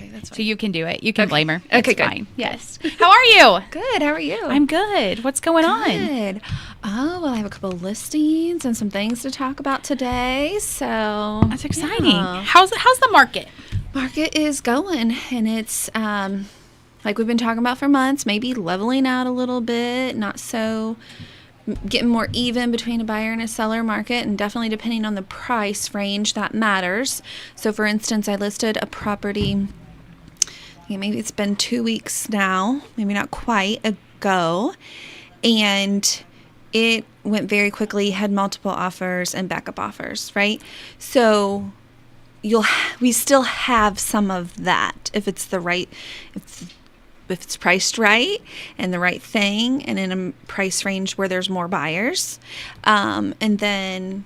Okay, that's fine. So you can do it. You can blame her. Okay, It's good. fine. Yes. How are you? Good. How are you? I'm good. What's going on? good. Oh, well, I have a couple of listings and some things to talk about today. So That's exciting. yeah. How's the market? Market is going, and it's like we've been talking about for months, maybe leveling out a little bit, not so getting more even between a buyer and a seller market, and definitely depending on the price range that matters. So for instance, I listed a property, maybe it's been 2 weeks now, maybe not quite ago, and it went very quickly, had multiple offers and backup offers, right? So we still have some of that if it's the right, if it's priced right and the right thing and in a price range where there's more buyers. And then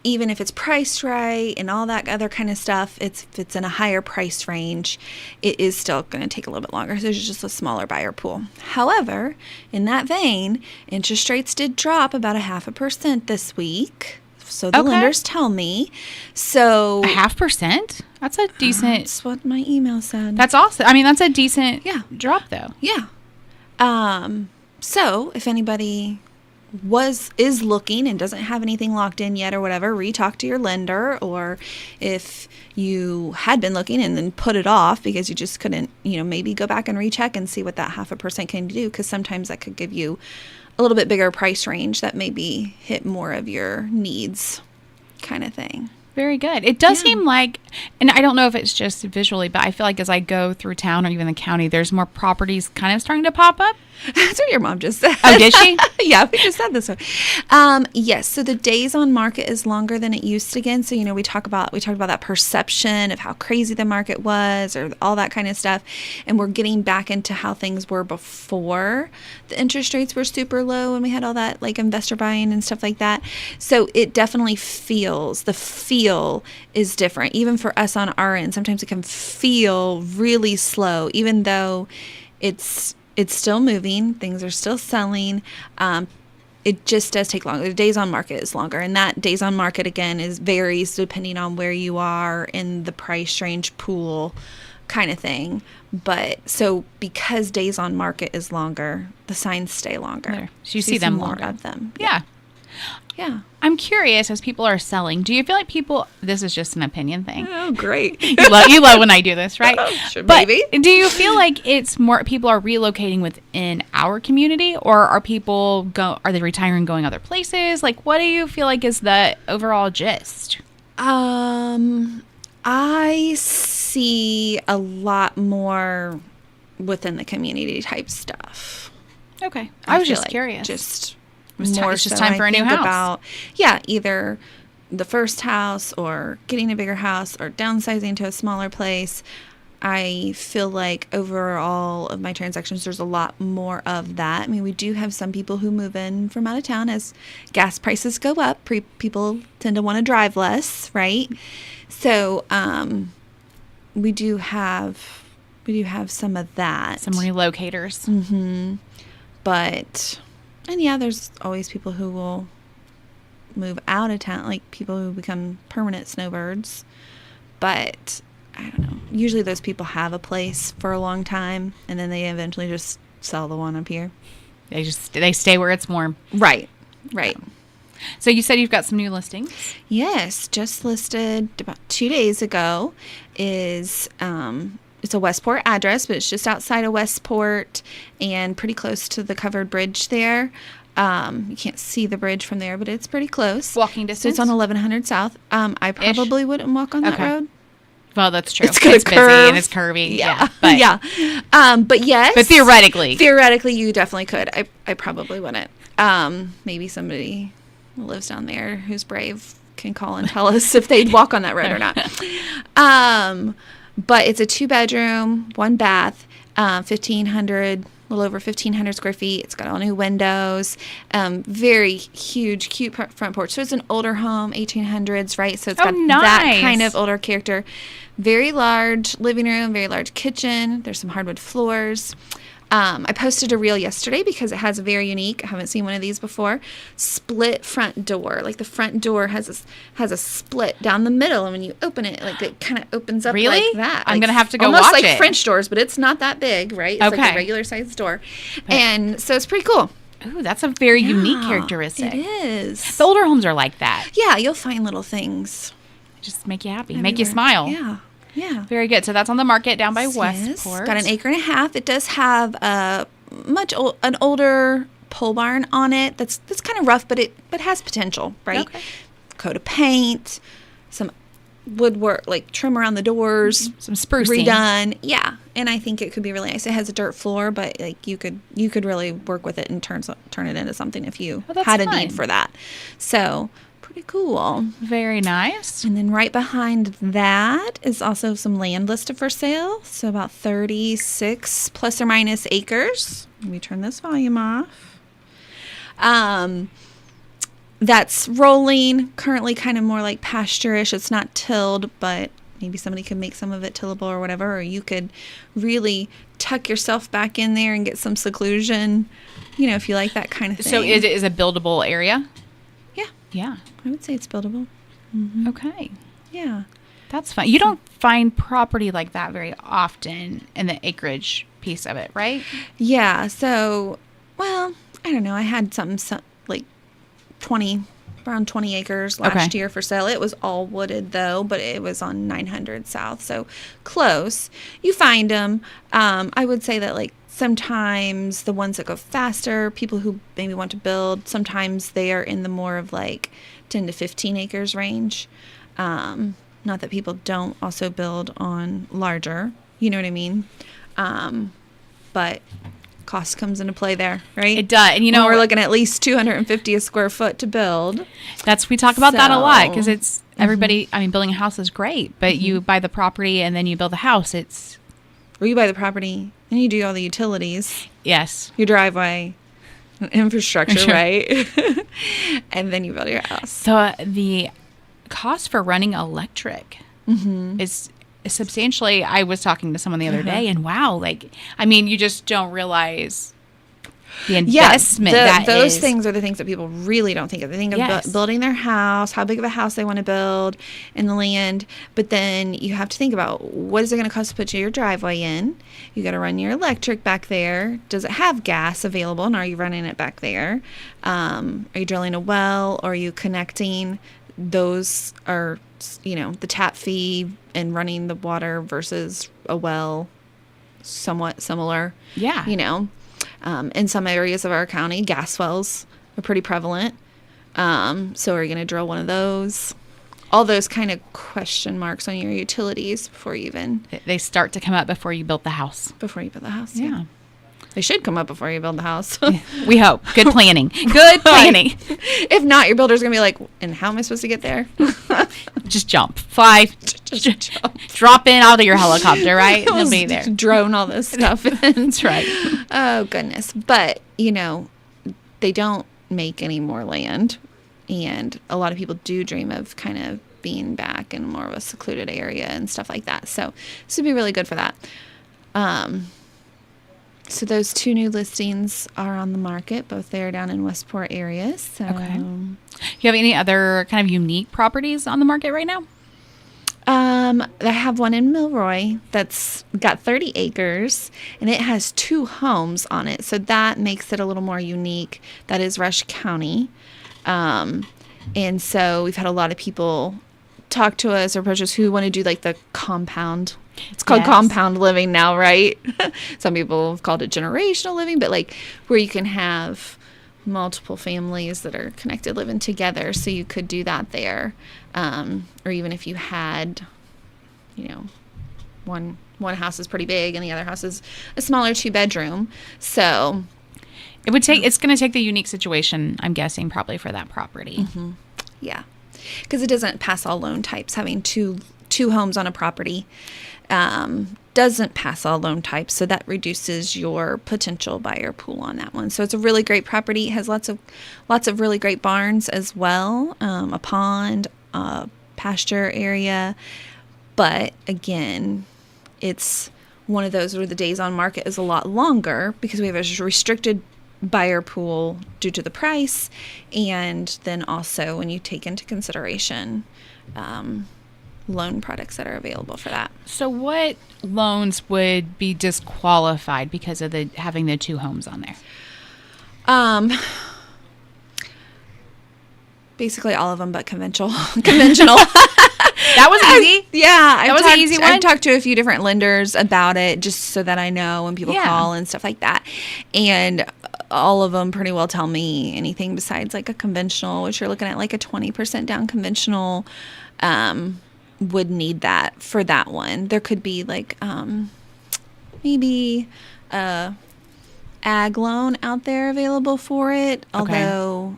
even if it's priced right and all that other kind of stuff, if it's in a higher price range, it is still going to take a little bit longer. So there's just a smaller buyer pool. However, in that vein, interest rates did drop about 0.5% this week. So the lenders tell me. So 0.5%? That's a decent. That's what my email said. That's awesome. I mean, that's a decent drop, though. Yeah. So if anybody is looking and doesn't have anything locked in yet or whatever, re-talk to your lender. Or if you had been looking and then put it off because you just couldn't, maybe go back and recheck and see what that 0.5% can do, because sometimes that could give you a little bit bigger price range that maybe hit more of your needs kind of thing. Very good. It does seem like, and I don't know if it's just visually, but I feel like as I go through town or even the county, there's more properties kind of starting to pop up. That's what your mom just said. Oh, did she? Yeah, we just said this one. Yes, so the days on market is longer than it used to again. So, we talked about that perception of how crazy the market was or all that kind of stuff. And we're getting back into how things were before the interest rates were super low and we had all that like investor buying and stuff like that. So it definitely the feel is different. Even for us on our end, sometimes it can feel really slow, even though it's still moving. Things are still selling. It just does take longer. The days on market is longer. And that days on market, again, varies depending on where you are in the price range pool kind of thing. But so because days on market is longer, the signs stay longer. There. So you see them more longer. of them. Yeah. Yeah. I'm curious, as people are selling, do you feel like this is just an opinion thing. Oh, great. You love when I do this, right? Sure, but maybe. Do you feel like it's more people are relocating within our community, or are are they retiring going other places? Like, what do you feel like is the overall gist? I see a lot more within the community type stuff. Okay. I was just like curious. It's just time for a new house. Either the first house or getting a bigger house or downsizing to a smaller place. I feel like overall of my transactions, there's a lot more of that. I mean, we do have some people who move in from out of town as gas prices go up. People tend to want to drive less, right? So we do have some of that. Some relocators. Mm-hmm. And there's always people who will move out of town, like people who become permanent snowbirds. But I don't know. Usually those people have a place for a long time, and then they eventually just sell the one up here. They stay where it's warm. Right. So you said you've got some new listings? Yes, just listed about 2 days ago. It's a Westport address, but it's just outside of Westport and pretty close to the covered bridge there. You can't see the bridge from there, but it's pretty close. Walking distance? So it's on 1100 South. I probably wouldn't walk on that road. Well, that's true. It's busy and it's curvy. Yeah. But yes. But theoretically. Theoretically, you definitely could. I probably wouldn't. Maybe somebody who lives down there who's brave can call and tell us if they'd walk on that road or not. But it's a 2-bedroom, 1 bath, 1,500, a little over 1,500 square feet. It's got all new windows, very huge, cute front porch. So it's an older home, 1800s, right? So it's got that kind of older character. Very large living room, very large kitchen. There's some hardwood floors. I posted a reel yesterday because it has a very unique, I haven't seen one of these before, split front door. Like the front door has a split down the middle, and when you open it, like it kind of opens up Really? like that. I'm Like, gonna have to go almost watch like it. French doors, but it's not that big, right? It's like Okay. a regular sized door. And so it's pretty cool. Ooh, that's a very unique Yeah, characteristic. It is. The older homes are like that. Yeah, you'll find little things. Just make you happy, make you everywhere. smile. Yeah. Yeah. Very good. So that's on the market down by Yes. Westport. Got an acre and a half. It does have an older pole barn on it. That's kind of rough, but it has potential, right? Okay. Coat of paint, some woodwork, like trim around the doors, Some sprucing. redone. Yeah, and I think it could be really nice. It has a dirt floor, but like you could really work with it and turn it into something if you Oh, that's had a fun. need for that. So pretty cool. Very nice. And then right behind that is also some land listed for sale. So about 36 plus or minus acres. Let me turn this volume off. That's rolling, currently kind of more like pasture-ish. It's not tilled, but maybe somebody could make some of it tillable or whatever. Or you could really tuck yourself back in there and get some seclusion, if you like that kind of thing. So it is a buildable area? Yeah, Yeah. I would say it's buildable. Okay. Yeah. That's fun. You don't find property like that very often in the acreage piece of it, right? Yeah, so, well, I don't know. I had something like around 20 acres last year for sale. It was all wooded, though, but it was on 900 South, so close. You find them. I would say that, like, sometimes the ones that go faster, people who maybe want to build, sometimes they are in the more of, like, 10 to 15 acres range. Not that people don't also build on larger, you know what I mean? But cost comes into play there, right? It does. And When we're looking at least 250 a square foot to build. we talk about that a lot because So- it's everybody. I mean, building a house is great, but you buy the property and then you build the house. It's Or you buy the property and you do all the utilities, yes. your driveway, infrastructure, Sure. right? And then you build your house. So the cost for running electric is substantially. I was talking to someone the other day, and wow, you just don't realize the investment those is. things are the things that people really don't think of. They think of Yes. building their house, how big of a house they want to build, and the land. But then you have to think about, what is it going to cost to put your driveway in? You got to run your electric back there. Does it have gas available, and are you running it back there? Are you drilling a well, or are you connecting? Those are, the tap fee and running the water versus a well, somewhat similar. Yeah. In some areas of our county, gas wells are pretty prevalent. So are you going to drill one of those? All those kind of question marks on your utilities before you They start to come up before you build the house. build the house. Yeah. They should come up before you build the house. We hope. Good planning. Good planning. If not, your builder's going to be like, and how am I supposed to get there? Just jump. Fly. Just jump. Drop in out of your helicopter, right? And they'll be there. Drone all this stuff in. That's right. Oh, goodness. But, they don't make any more land. And a lot of people do dream of kind of being back in more of a secluded area and stuff like that. So this would be really good for that. So those two new listings are on the market, both there down in Westport area. So Okay. Do you have any other kind of unique properties on the market right now? I have one in Milroy that's got 30 acres, and it has 2 homes on it. So that makes it a little more unique. That is Rush County. And so we've had a lot of people talk to us or approach us who want to do like the compound. It's called Yes. compound living now, right? Some people have called it generational living, but like where you can have multiple families that are connected living together. So you could do that there. Or even if you had, one house is pretty big and the other house is a smaller 2-bedroom. So It's going to take the unique situation, I'm guessing, probably for that property. yeah, because it doesn't pass all loan types. Having two homes on a property doesn't pass all loan types, so that reduces your potential buyer pool on that one. So it's a really great property. It has lots of really great barns as well, a pond, a pasture area. But again, it's one of those where the days on market is a lot longer because we have a restricted buyer pool due to the price, and then also when you take into consideration loan products that are available for that. So what loans would be disqualified because of having the 2 homes on there? Basically all of them but conventional. That was easy. That was an easy one? I've talked to a few different lenders about it just so that I know when people call and stuff like that. And all of them pretty well tell me anything besides like a conventional, which you're looking at like a 20% down conventional, would need that for that one. There could be like maybe a ag loan out there available for it, although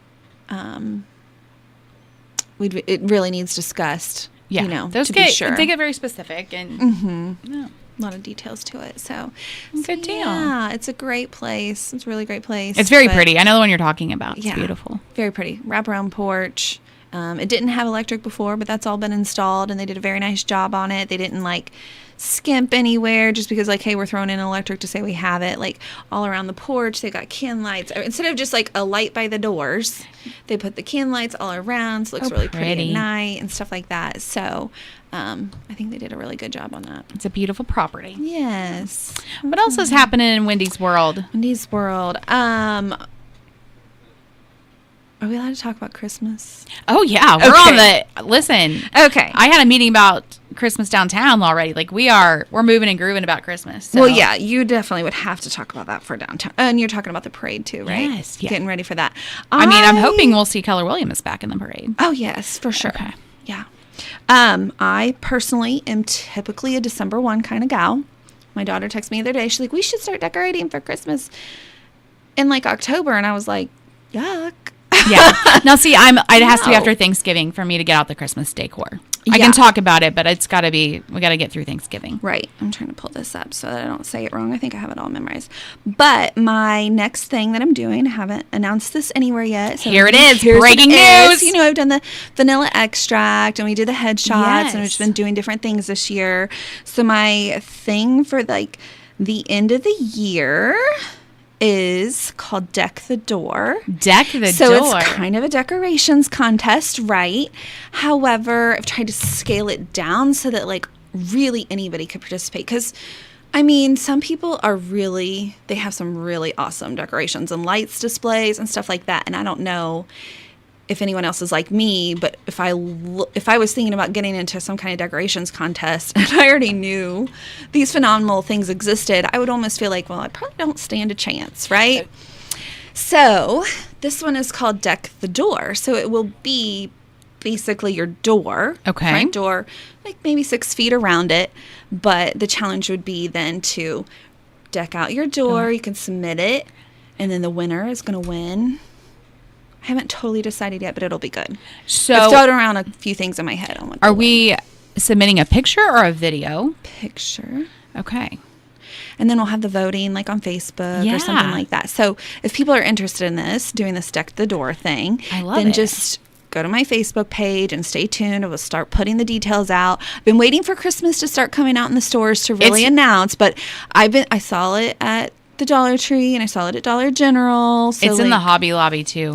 it really needs discussed. Yeah, those to be sure. They get very specific and a lot of details to it. So good deal. Yeah, it's a great place. It's a really great place. It's very pretty. I know the one you're talking about. It's beautiful. Very pretty. Wraparound porch. It didn't have electric before, but that's all been installed, and they did a very nice job on it. They didn't like skimp anywhere just because like, hey, we're throwing in electric to say we have it. Like all around the porch, they got can lights. Instead of just like a light by the doors, they put the can lights all around. So it looks really pretty at night and stuff like that. So I think they did a really good job on that. It's a beautiful property. Yes. What else is happening in Wendy's world? Wendy's world. Are we allowed to talk about Christmas? Oh, yeah. We're on the... Listen. Okay. I had a meeting about Christmas downtown already. Like, we're moving and grooving about Christmas. So. Well, yeah. You definitely would have to talk about that for downtown. And you're talking about the parade, too, right? Yes. Yeah. Getting ready for that. I mean, I'm hoping we'll see Keller Williams back in the parade. Oh, yes. For sure. Okay. Yeah. I personally am typically a December 1 kind of gal. My daughter texted me the other day. She's like, we should start decorating for Christmas in, like, October. And I was like, yuck. Yeah. Now, see, it has to be after Thanksgiving for me to get out the Christmas decor. I can talk about it, but we got to get through Thanksgiving. Right. I'm trying to pull this up so that I don't say it wrong. I think I have it all memorized. But my next thing that I'm doing, I haven't announced this anywhere yet. So here it is. Breaking news. I've done the vanilla extract and we did the headshots and we've just been doing different things this year. So my thing for like the end of the year is called Deck the Door. Deck the Door. So it's kind of a decorations contest, right? However, I've tried to scale it down so that like really anybody could participate. Because, I mean, some people they have some really awesome decorations and lights displays and stuff like that. And I don't know if anyone else is like me, but if I was thinking about getting into some kind of decorations contest and I already knew these phenomenal things existed, I would almost feel like, well, I probably don't stand a chance, right? So this one is called Deck the Door. So it will be basically your door, front door, like maybe 6 feet around it. But the challenge would be then to deck out your door. You can submit it, and then the winner is going to win. I haven't totally decided yet, but it'll be good. So I've thrown around a few things in my head on what. Are we submitting a picture or a video? Picture. Okay. And then we'll have the voting like on Facebook or something like that. So if people are interested in doing this Deck the Door thing, then just go to my Facebook page and stay tuned. We'll start putting the details out. I've been waiting for Christmas to start coming out in the stores to really announce, but I saw it at the Dollar Tree and I saw it at Dollar General. So it's in the Hobby Lobby too.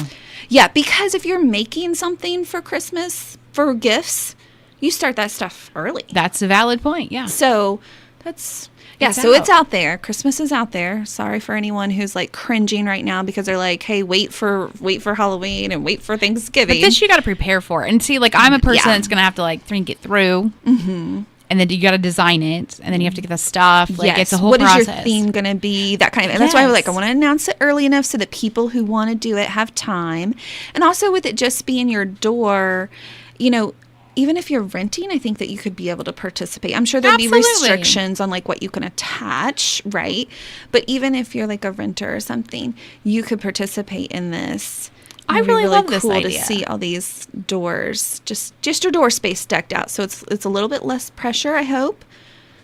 Yeah, because if you're making something for Christmas, for gifts, you start that stuff early. That's a valid point, yeah. So that's, so it's out there. Christmas is out there. Sorry for anyone who's like cringing right now because they're like, hey, wait for Halloween and wait for Thanksgiving. But this you got to prepare for. And see, like I'm a person that's going to have to like think it through. Mm-hmm. And then you got to design it, and then you have to get the stuff. Like it's a whole process. What is your theme going to be? That kind of. And that's why I want to announce it early enough so that people who want to do it have time. And also with it just being your door, even if you're renting, I think that you could be able to participate. I'm sure there'll be restrictions on like what you can attach, right? But even if you're like a renter or something, you could participate in this. I really love this idea. To see all these doors, just your door space decked out. So it's a little bit less pressure, I hope.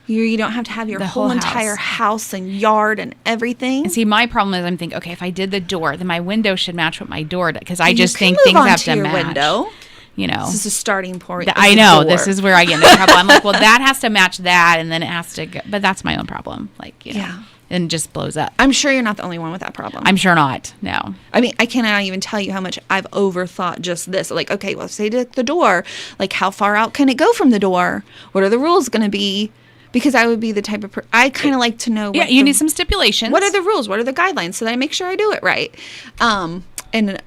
You don't have to have your whole entire house and yard and everything. And see, my problem is I'm thinking, okay, if I did the door, then my window should match what my door does. Because I just think things have to match. Window. you know. This is a starting point. I know. This is where I get into trouble. I'm like, well, that has to match that, and then it has to go. But that's my own problem. Like, you know. Yeah. And just blows up. I'm sure you're not the only one with that problem. I'm sure not. No. I mean, I cannot even tell you how much I've overthought just this. Like, okay, well, say at the door, like, how far out can it go from the door? What are the rules going to be? Because I would be the type of I kind of like to know. Yeah, you need some stipulations. What are the rules? What are the guidelines so that I make sure I do it right? And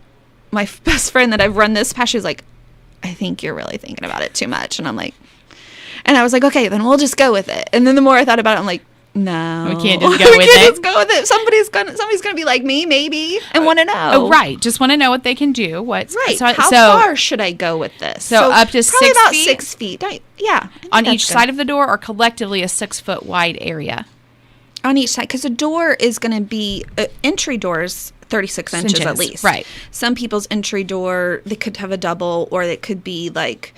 my best friend that I've run this past, she's like, I think you're really thinking about it too much. And I'm like, and I was like, okay, then we'll just go with it. And then the more I thought about it, I'm like, no, we can't just go with it. Just go with it. Somebody's gonna be like me, maybe, and want to know. Oh, right. Just want to know what they can do. What's right? How far should I go with this? So up to probably 6 about feet? 6 feet. Yeah, On each side of the door, or collectively a 6 foot wide area? On each side, because a door is going to be entry doors 36 inches at least. Right. Some people's entry door, they could have a double, or it could be like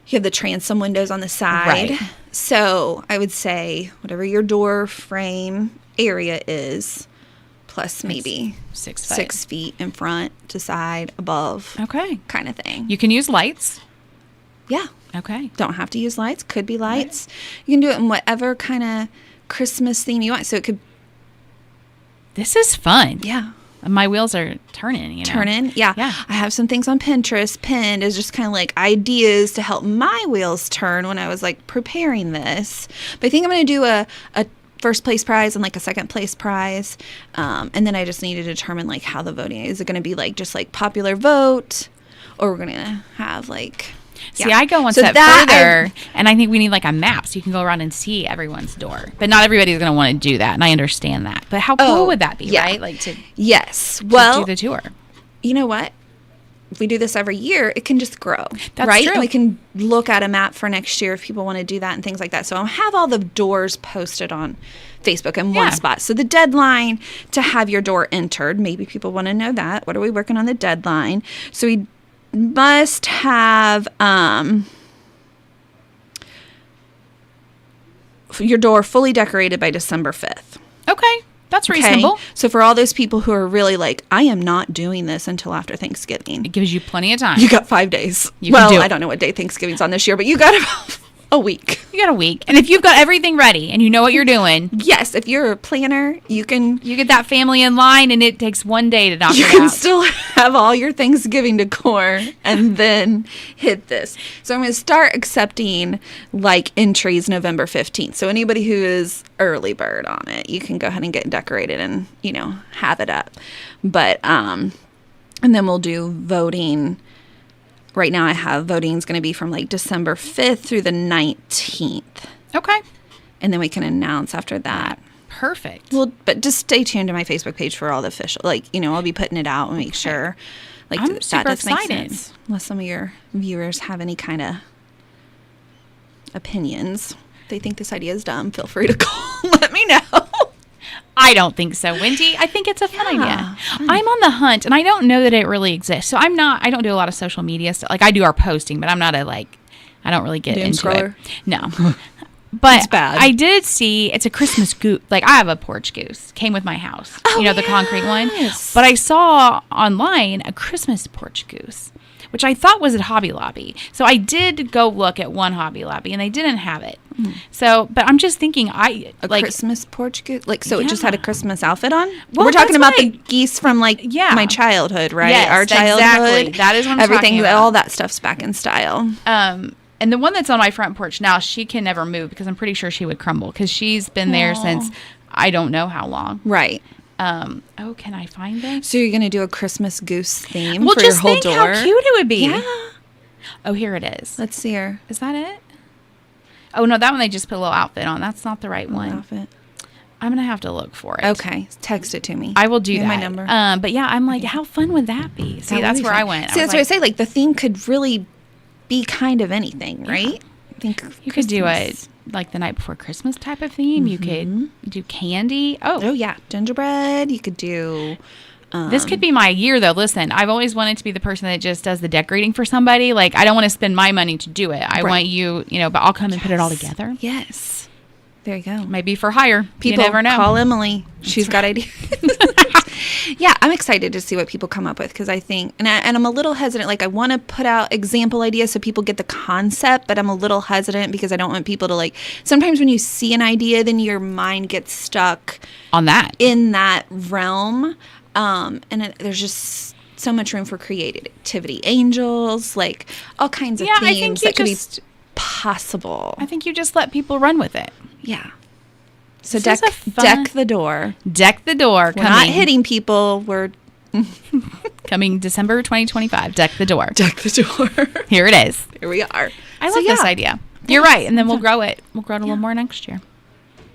you have the transom windows on the side. Right. So I would say whatever your door frame area is, plus maybe 6 foot. 6 feet in front, to side, above. Okay. Kind of thing. You can use lights. Yeah. Okay. Don't have to use lights. Could be lights. Right. You can do it in whatever kind of Christmas theme you want. So it could. This is fun. Yeah. My wheels are turning, you know. Turning, yeah. I have some things on Pinterest pinned as just kind of like ideas to help my wheels turn when I was like preparing this. But I think I'm going to do a first place prize and like a second place prize. And then I just need to determine like how the voting is. It going to be like just like popular vote, or we're going to have like... See, I go one step further, and I think we need like a map so you can go around and see everyone's door. But not everybody's going to want to do that, and I understand that. But how cool would that be, right? Like to do the tour. You know what? If we do this every year, it can just grow. That's right? true. And we can look at a map for next year if people want to do that and things like that. So I'll have all the doors posted on Facebook in one spot. So the deadline to have your door entered, maybe people want to know that. What are we working on the deadline? So we must have your door fully decorated by December 5th. Okay. That's reasonable. Okay? So for all those people who are really like, I am not doing this until after Thanksgiving. It gives you plenty of time. You got 5 days. I don't know what day Thanksgiving's on this year, but you got about a week. You got a week. And if you've got everything ready and you know what you're doing. Yes. If you're a planner, you get that family in line, and it takes one day to knock it out. You can still have all your Thanksgiving decor and then hit this. So I'm going to start accepting like entries November 15th. So anybody who is early bird on it, you can go ahead and get decorated and, have it up. But, and then we'll do voting. Right now I have voting is going to be from like December 5th through the 19th. Okay. And then we can announce after that. Perfect. Well, but just stay tuned to my Facebook page for all the official, I'll be putting it out and make sure. I'm super excited. Make sense. Unless some of your viewers have any kind of opinions. If they think this idea is dumb, feel free to call. Let me know. I don't think so, Wendy. I think it's a fun idea. I'm on the hunt, and I don't know that it really exists. So I don't do a lot of social media stuff. Like, I do our posting, but I'm not I don't really get into it. No. But it's bad. I did see, it's a Christmas goose. Like, I have a porch goose. Came with my house. The concrete one. But I saw online a Christmas porch goose, which I thought was at Hobby Lobby. So I did go look at one Hobby Lobby, and they didn't have it. So, but I'm just thinking, Christmas porch goose? It just had a Christmas outfit on? Well, we're talking about the geese from, my childhood, right? Yes, our childhood. Exactly. That is what I'm everything, talking about. All that stuff's back in style. And the one that's on my front porch now, she can never move because I'm pretty sure she would crumble because she's been there since I don't know how long. Right. Can I find this? So you're going to do a Christmas goose theme for your whole door? How cute it would be. Yeah. Oh, here it is. Let's see her. Is that it? Oh, no, that one they just put a little outfit on. That's not the right one. Outfit. I'm going to have to look for it. Okay. Text it to me. I will do that. My number. But yeah, I'm like, how fun would that be? See, that's where I went. See, that's what I say. Like, the theme could really be kind of anything, right? I think you could do it like the night before Christmas type of theme. You could do candy. Oh, yeah. Gingerbread. You could do... this could be my year, though. Listen, I've always wanted to be the person that just does the decorating for somebody. Like, I don't want to spend my money to do it. I want you, but I'll come and put it all together. Yes. There you go. Maybe for hire. People, you never know. Call Emily. She's got ideas. Yeah, I'm excited to see what people come up with because I think, and I'm a little hesitant. Like, I want to put out example ideas so people get the concept, but I'm a little hesitant because I don't want people to like. Sometimes when you see an idea, then your mind gets stuck on that in that realm, there's just so much room for creativity. Angels, like all kinds of themes that could be possible. I think you just let people run with it. Yeah. So deck the door. Deck the door. We're not hitting people. We're coming December 2025. Deck the door. Deck the door. Here it is. Here we are. I love this idea. You're right. And then we'll grow it. We'll grow it a little more next year.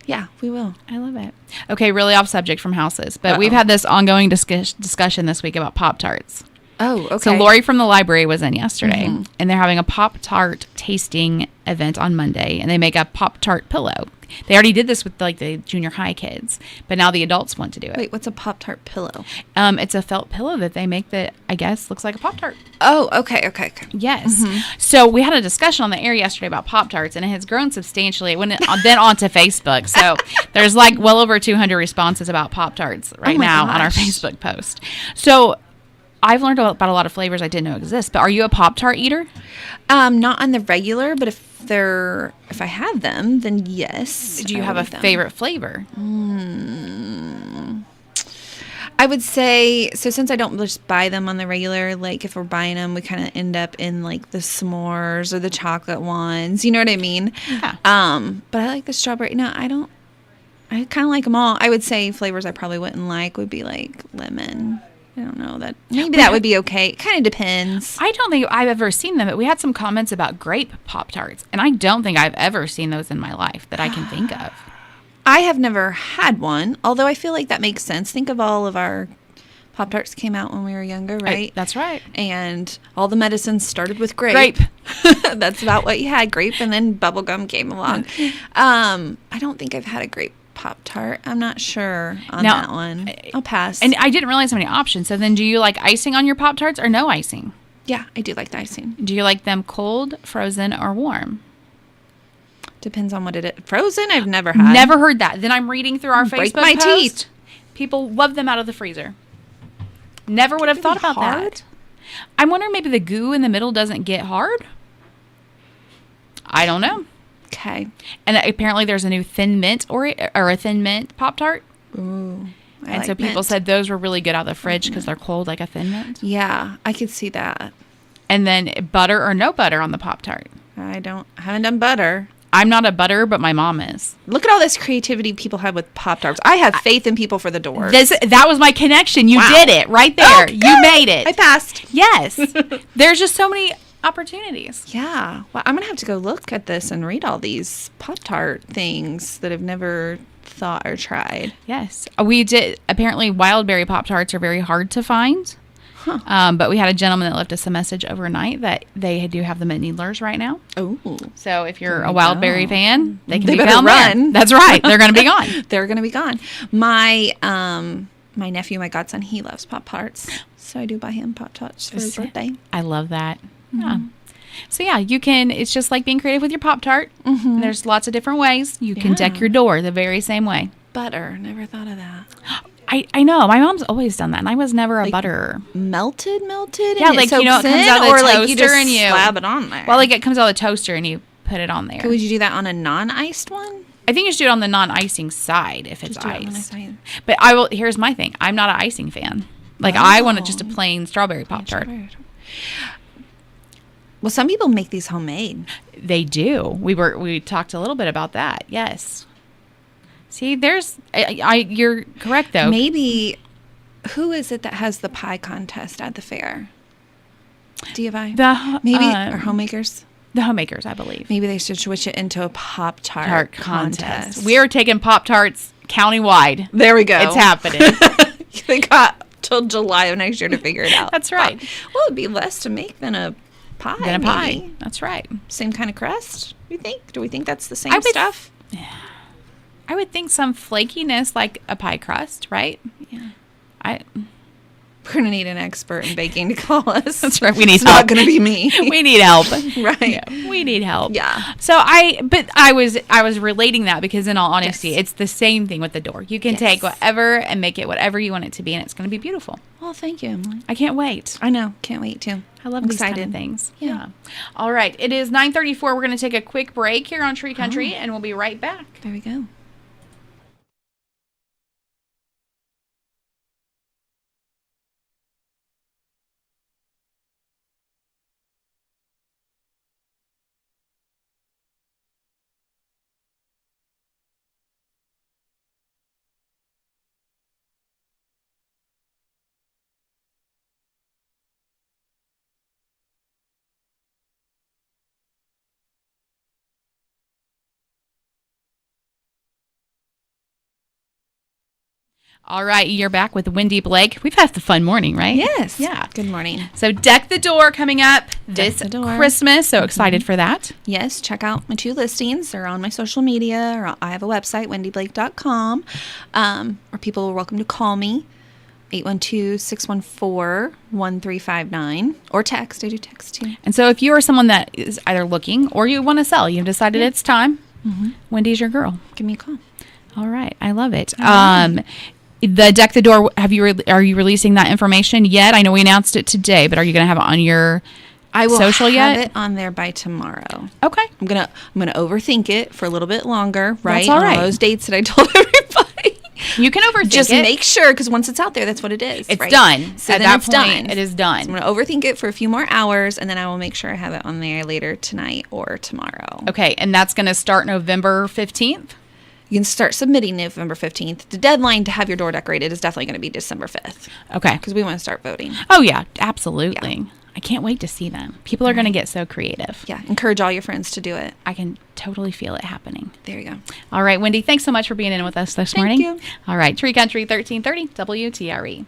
Yeah, we will. I love it. Okay, really off subject from houses, but we've had this ongoing discussion this week about Pop-Tarts. Oh, okay. So Lori from the library was in yesterday, and they're having a Pop-Tart tasting event on Monday, and they make a Pop-Tart pillow. They already did this with like the junior high kids, but now the adults want to do it. Wait, what's a Pop-Tart pillow? It's a felt pillow that they make that I guess looks like a Pop-Tart. Oh, okay. Yes. So we had a discussion on the air yesterday about Pop-Tarts, and it has grown substantially. It went then onto Facebook. So there's like well over 200 responses about Pop-Tarts right now on our Facebook post. So I've learned about a lot of flavors I didn't know exist. But are you a Pop-Tart eater? Not on the regular, but if I had them, then yes. Do you have a favorite flavor? I would say, so since I don't just buy them on the regular, like if we're buying them, we kind of end up in like the s'mores or the chocolate ones. You know what I mean? Yeah. But I like the strawberry. No, I don't. I kind of like them all. I would say flavors I probably wouldn't like would be like lemon. I don't know that. Maybe that would be okay. It kind of depends. I don't think I've ever seen them, but we had some comments about grape Pop-Tarts, and I don't think I've ever seen those in my life that I can think of. I have never had one, although I feel like that makes sense. Think of all of our Pop-Tarts came out when we were younger, right? That's right. And all the medicines started with grape. That's about what you had, grape, and then bubble gum came along. I don't think I've had a grape Pop-Tart. I'm not sure on that one. I'll pass. And I didn't realize how many options. So then do you like icing on your Pop-Tarts or no icing? Yeah, I do like the icing. Do you like them cold, frozen, or warm? Depends on what it is. Frozen, I've never had. Never heard that. Then I'm reading through our Facebook my post. teeth. People love them out of the freezer. Never would have thought about that. I'm wondering maybe the goo in the middle doesn't get hard. I don't know. Okay. And apparently there's a new thin mint or a thin mint Pop-Tart. Ooh. And so people said those were really good out of the fridge because they're cold like a thin mint. Yeah, I could see that. And then butter or no butter on the Pop-Tart. I haven't done butter. I'm not a butter, but my mom is. Look at all this creativity people have with Pop-Tarts. I have faith in people for the doors. That was my connection. You did it right there. Okay. You made it. I passed. Yes. There's just so many opportunities. Yeah. Well, I'm going to have to go look at this and read all these Pop-Tart things that I've never thought or tried. Yes. We did. Apparently, wild berry Pop-Tarts are very hard to find. Huh. But we had a gentleman that left us a message overnight that they do have them at Needler's right now. Oh. So if you're a wild berry fan, they can be better found run. there. That's right. They're going to be gone. They're going to be gone. My nephew, my godson, he loves Pop-Tarts. So I do buy him Pop-Tarts for his birthday. I love that. Yeah. So yeah, you can, it's just like being creative with your Pop-Tart. Mm-hmm. There's lots of different ways. You can deck your door the very same way. Butter. Never thought of that. I know. My mom's always done that, and I was never a butterer. Melted? Yeah, like, you know, it comes out of the toaster like you just and you slab it on there. Well, like it comes out of the toaster and you put it on there. Would you do that on a non-iced one? I think you should do it on the non-icing side if it's iced. But here's my thing. I'm not an icing fan. Like, I wanted just a plain strawberry Pop-Tart. Well, some people make these homemade. They do. We talked a little bit about that. Yes. See, you're correct though. Maybe, who is it that has the pie contest at the fair? DFI? Or homemakers? The homemakers, I believe. Maybe they should switch it into a Pop-Tart contest. We are taking Pop-Tarts countywide. There we go. It's happening. They got till July of next year to figure it out. That's right. Well, it'd be less to make than a pie. Maybe. That's right. Same kind of crust, you think? Do we think that's the same stuff? Yeah. I would think some flakiness like a pie crust, right? Yeah. We're going to need an expert in baking to call us. That's right. We need it's help. not going to be me. We need help. Right. Yeah, we need help. Yeah. So I was relating that because in all honesty, it's the same thing with the door. You can take whatever and make it whatever you want it to be, and it's going to be beautiful. Well, thank you, Emily. I can't wait. I know. Can't wait too. I love I'm these kind of excited. things. Yeah. All right. It is 9:34. We're going to take a quick break here on Tree Country, and we'll be right back. There we go. All right, you're back with Wendy Blake. We've had a fun morning, right? Yes. Yeah. Good morning. So Deck the Door coming up this the Door. Christmas. So excited for that. Yes, check out my 2 listings. They're on my social media, or I have a website, wendyblake.com, or people are welcome to call me, 812-614-1359, or text. I do text too. And so if you are someone that is either looking or you want to sell, you've decided it's time, Wendy's your girl. Give me a call. All right. I love it. The Deck the Door, are you releasing that information yet? I know we announced it today, but are you going to have it on your I will social have yet? it on there by tomorrow. Okay. I'm gonna overthink it for a little bit longer, right? That's all right. On those dates that I told everybody. You can overthink Just it. make sure, because once it's out there, that's what it is. It's right? done. So At then that it's point, done. it is done. So I'm gonna overthink it for a few more hours, and then I will make sure I have it on there later tonight or tomorrow. Okay, and that's going to start November 15th? You can start submitting November 15th. The deadline to have your door decorated is definitely going to be December 5th, Okay. because we want to start voting. Oh, yeah, absolutely. I can't wait to see them. People are going to get so creative. Yeah, encourage all your friends to do it. I can totally feel it happening. There you go. All right, Wendy, thanks so much for being in with us this Thank morning. you. All right, Tree Country 1330 WTRE.